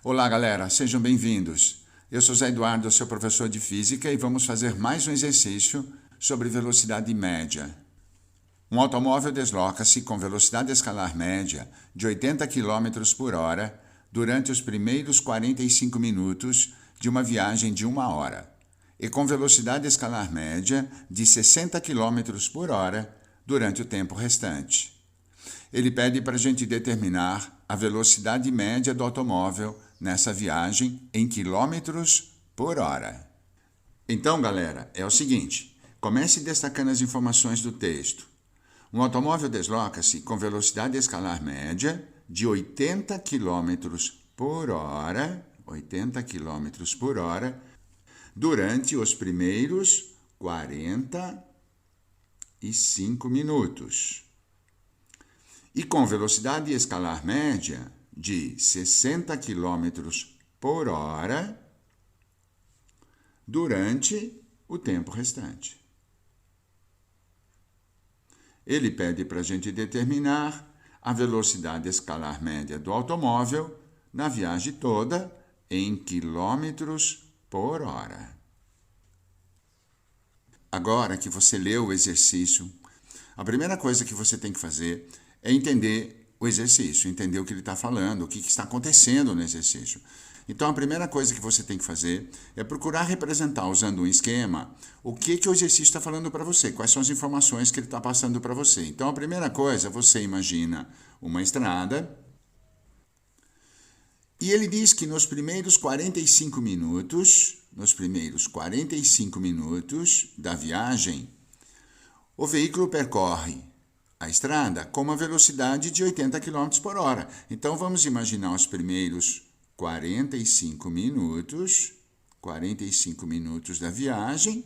Olá, galera, sejam bem-vindos. Eu sou Zé Eduardo, seu professor de Física, e vamos fazer mais um exercício sobre velocidade média. Um automóvel desloca-se com velocidade escalar média de 80 km por hora durante os primeiros 45 minutos de uma viagem de 1 hora, e com velocidade escalar média de 60 km por hora durante o tempo restante. Ele pede para a gente determinar a velocidade média do automóvel nessa viagem em quilômetros por hora. Então, galera, é o seguinte, comece destacando as informações do texto. Um automóvel desloca-se com velocidade escalar média de 80 km por hora, durante os primeiros 45 minutos. E com velocidade escalar média de 60 km por hora durante o tempo restante. Ele pede para a gente determinar a velocidade escalar média do automóvel na viagem toda em quilômetros por hora. Agora que você leu o exercício, a primeira coisa que você tem que fazer é entender o exercício, entender o que ele está falando, o que está acontecendo no exercício. Então, a primeira coisa que você tem que fazer é procurar representar, usando um esquema, o que o exercício está falando para você, quais são as informações que ele está passando para você. Então, a primeira coisa, você imagina uma estrada, e ele diz que nos primeiros 45 minutos da viagem, o veículo percorre a estrada com uma velocidade de 80 km por hora. Então, vamos imaginar os primeiros 45 minutos da viagem,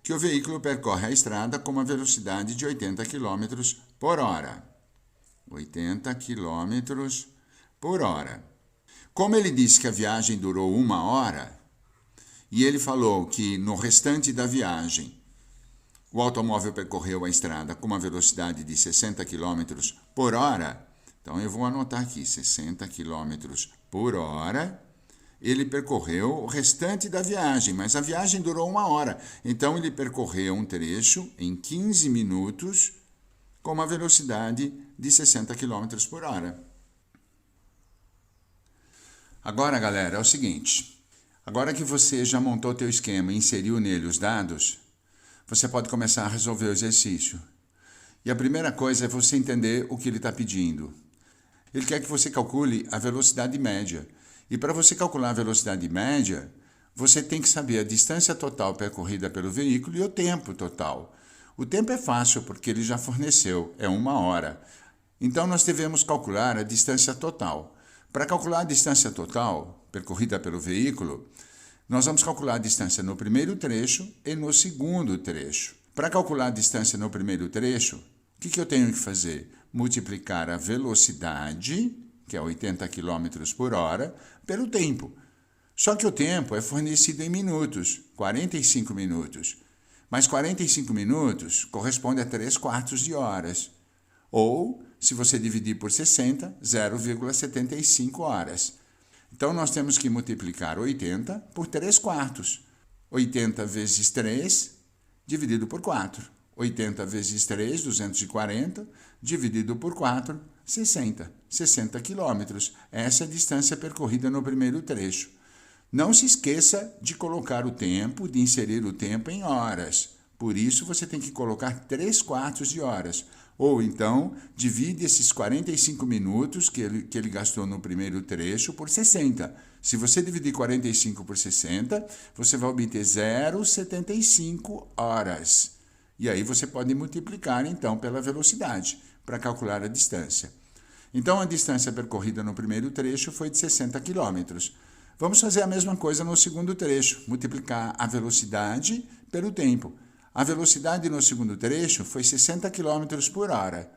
que o veículo percorre a estrada com uma velocidade de 80 km por hora. 80 km por hora. Como ele disse que a viagem durou 1 hora, e ele falou que no restante da viagem o automóvel percorreu a estrada com uma velocidade de 60 km por hora. Então, eu vou anotar aqui, 60 km por hora. Ele percorreu o restante da viagem, mas a viagem durou 1 hora. Então, ele percorreu um trecho em 15 minutos com uma velocidade de 60 km por hora. Agora, galera, é o seguinte. Agora que você já montou teu esquema e inseriu nele os dados, você pode começar a resolver o exercício. E a primeira coisa é você entender o que ele está pedindo. Ele quer que você calcule a velocidade média. E para você calcular a velocidade média, você tem que saber a distância total percorrida pelo veículo e o tempo total. O tempo é fácil porque ele já forneceu, é 1 hora. Então, nós devemos calcular a distância total. Para calcular a distância total percorrida pelo veículo, nós vamos calcular a distância no primeiro trecho e no segundo trecho. Para calcular a distância no primeiro trecho, o que eu tenho que fazer? Multiplicar a velocidade, que é 80 km por hora, pelo tempo. Só que o tempo é fornecido em minutos, 45 minutos. Mas 45 minutos corresponde a 3/4 de horas. Ou, se você dividir por 60, 0,75 horas. Então, nós temos que multiplicar 80 por 3/4. 80 vezes 3, dividido por 4. 80 vezes 3, 240, dividido por 4, 60. 60 quilômetros. Essa é a distância percorrida no primeiro trecho. Não se esqueça de colocar o tempo, de inserir o tempo em horas. Por isso, você tem que colocar 3/4 de horas. Ou então, divide esses 45 minutos que ele gastou no primeiro trecho por 60. Se você dividir 45 por 60, você vai obter 0,75 horas. E aí você pode multiplicar, então, pela velocidade, para calcular a distância. Então, a distância percorrida no primeiro trecho foi de 60 km. Vamos fazer a mesma coisa no segundo trecho, multiplicar a velocidade pelo tempo. A velocidade no segundo trecho foi 60 km por hora.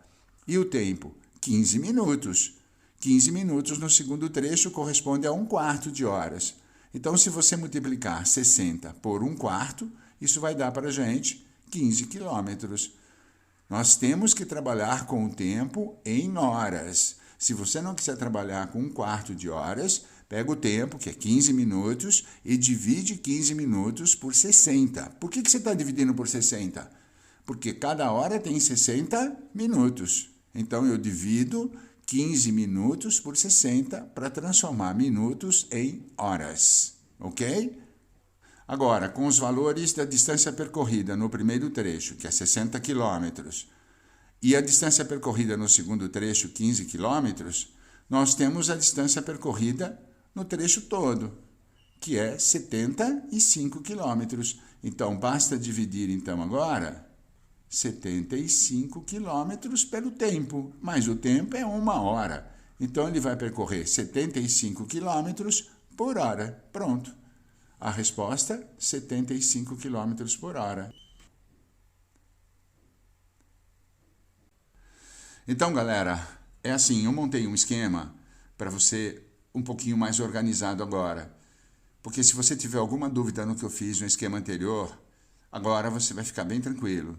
E o tempo? 15 minutos. 15 minutos no segundo trecho corresponde a 1/4 de horas. Então, se você multiplicar 60 por 1/4, isso vai dar para a gente 15 quilômetros. Nós temos que trabalhar com o tempo em horas. Se você não quiser trabalhar com 1/4 de horas, Pega o tempo, que é 15 minutos, e divide 15 minutos por 60. Por que você está dividindo por 60? Porque cada hora tem 60 minutos. Então, eu divido 15 minutos por 60 para transformar minutos em horas. Ok? Agora, com os valores da distância percorrida no primeiro trecho, que é 60 quilômetros, e a distância percorrida no segundo trecho, 15 quilômetros, nós temos a distância percorrida no trecho todo, que é 75 quilômetros. Então, basta dividir, então, agora, 75 quilômetros pelo tempo, mas o tempo é 1 hora. Então, ele vai percorrer 75 quilômetros por hora. Pronto. A resposta, 75 quilômetros por hora. Então, galera, é assim, eu montei um esquema para você um pouquinho mais organizado agora. Porque se você tiver alguma dúvida no que eu fiz no esquema anterior, agora você vai ficar bem tranquilo.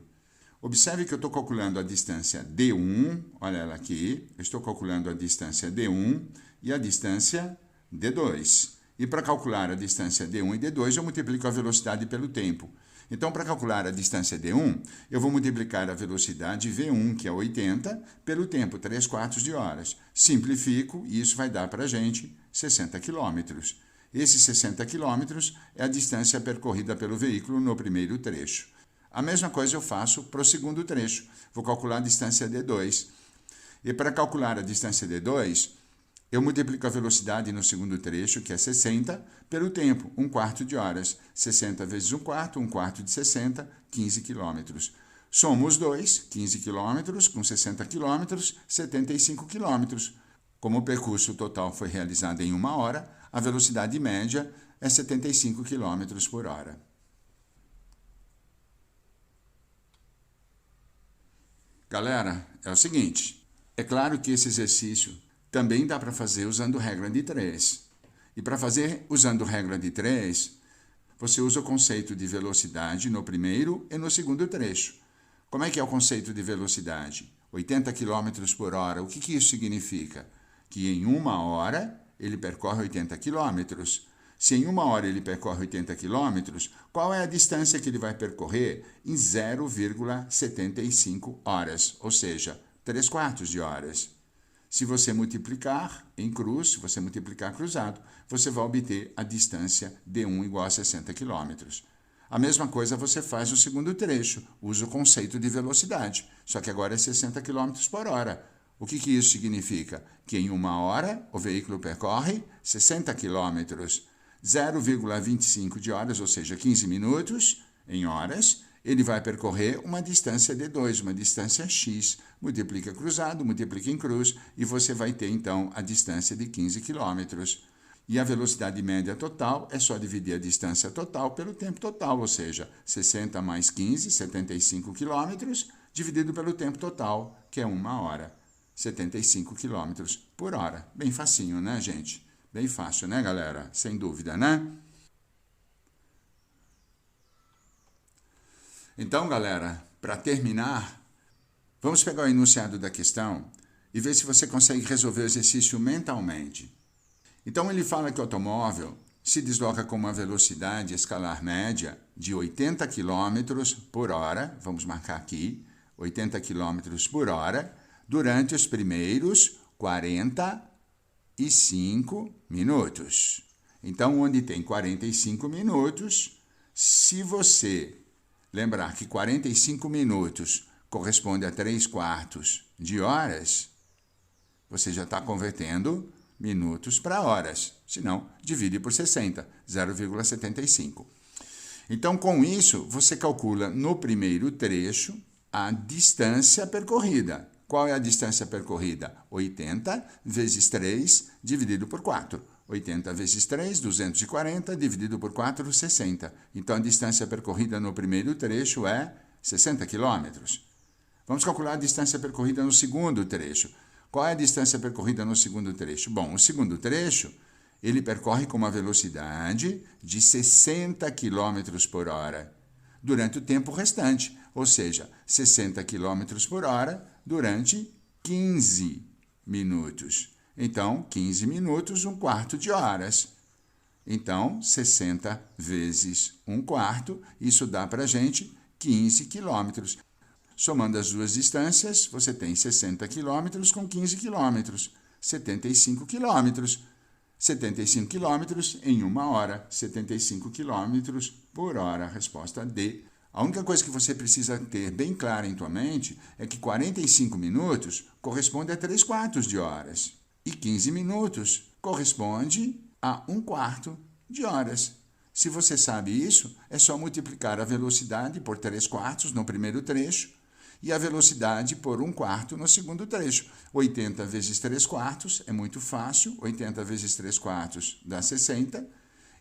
Observe que eu estou calculando a distância D1, olha ela aqui, eu estou calculando a distância D1 e a distância D2. E para calcular a distância D1 e D2, eu multiplico a velocidade pelo tempo. Então, para calcular a distância D1, eu vou multiplicar a velocidade V1, que é 80, pelo tempo, 3/4 de horas. Simplifico e isso vai dar para a gente 60 quilômetros. Esses 60 quilômetros é a distância percorrida pelo veículo no primeiro trecho. A mesma coisa eu faço para o segundo trecho. Vou calcular a distância D2. E para calcular a distância D2, eu multiplico a velocidade no segundo trecho, que é 60, pelo tempo, 1/4 de horas. 60 vezes 1/4 de 60, 15 quilômetros. Somo os dois, 15 quilômetros com 60 quilômetros, 75 quilômetros. Como o percurso total foi realizado em 1 hora, a velocidade média é 75 quilômetros por hora. Galera, é o seguinte, é claro que esse exercício também dá para fazer usando regra de 3. E para fazer usando regra de 3, você usa o conceito de velocidade no primeiro e no segundo trecho. Como é que é o conceito de velocidade? 80 km por hora. O que isso significa? Que em 1 hora ele percorre 80 km. Se em 1 hora ele percorre 80 km, qual é a distância que ele vai percorrer em 0,75 horas, ou seja, 3/4 de horas. Se você multiplicar em cruz, se você multiplicar cruzado, você vai obter a distância D1 igual a 60 km. A mesma coisa você faz no segundo trecho, usa o conceito de velocidade, só que agora é 60 km por hora. O que isso significa? Que em 1 hora o veículo percorre 60 km, 0,25 de horas, ou seja, 15 minutos em horas, ele vai percorrer uma distância D2, uma distância X. Multiplica cruzado, multiplica em cruz, e você vai ter, então, a distância de 15 km. E a velocidade média total é só dividir a distância total pelo tempo total, ou seja, 60 mais 15, 75 km, dividido pelo tempo total, que é 1 hora. 75 km por hora. Bem facinho, né, gente? Bem fácil, né, galera? Sem dúvida, né? Então, galera, para terminar, vamos pegar o enunciado da questão e ver se você consegue resolver o exercício mentalmente. Então, ele fala que o automóvel se desloca com uma velocidade escalar média de 80 km por hora, vamos marcar aqui, 80 km por hora, durante os primeiros 45 minutos. Então, onde tem 45 minutos, se você lembrar que 45 minutos corresponde a 3/4 de horas, você já está convertendo minutos para horas. Se não, divide por 60, 0,75. Então, com isso, você calcula no primeiro trecho a distância percorrida. Qual é a distância percorrida? 80 vezes 3 dividido por 4. 80 vezes 3, 240, dividido por 4, 60. Então, a distância percorrida no primeiro trecho é 60 km. Vamos calcular a distância percorrida no segundo trecho. Qual é a distância percorrida no segundo trecho? Bom, o segundo trecho, ele percorre com uma velocidade de 60 km por hora durante o tempo restante, ou seja, 60 km por hora durante 15 minutos. Então, 15 minutos, 1/4 de horas. Então, 60 vezes 1/4, isso dá para a gente 15 quilômetros. Somando as duas distâncias, você tem 60 quilômetros com 15 quilômetros, 75 quilômetros. 75 quilômetros em 1 hora, 75 quilômetros por hora. Resposta D. A única coisa que você precisa ter bem clara em tua mente é que 45 minutos corresponde a 3/4 de horas e 15 minutos corresponde a 1/4 de horas. Se você sabe isso, é só multiplicar a velocidade por 3/4 no primeiro trecho e a velocidade por 1/4 no segundo trecho. 80 vezes 3/4 é muito fácil, 80 vezes 3/4 dá 60,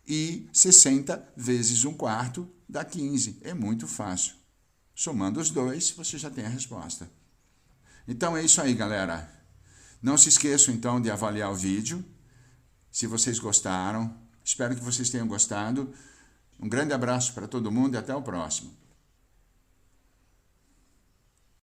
e 60 vezes 1/4 dá 15, é muito fácil. Somando os dois, você já tem a resposta. Então é isso aí, galera. Não se esqueçam então de avaliar o vídeo, se vocês gostaram. Espero que vocês tenham gostado. Um grande abraço para todo mundo e até o próximo.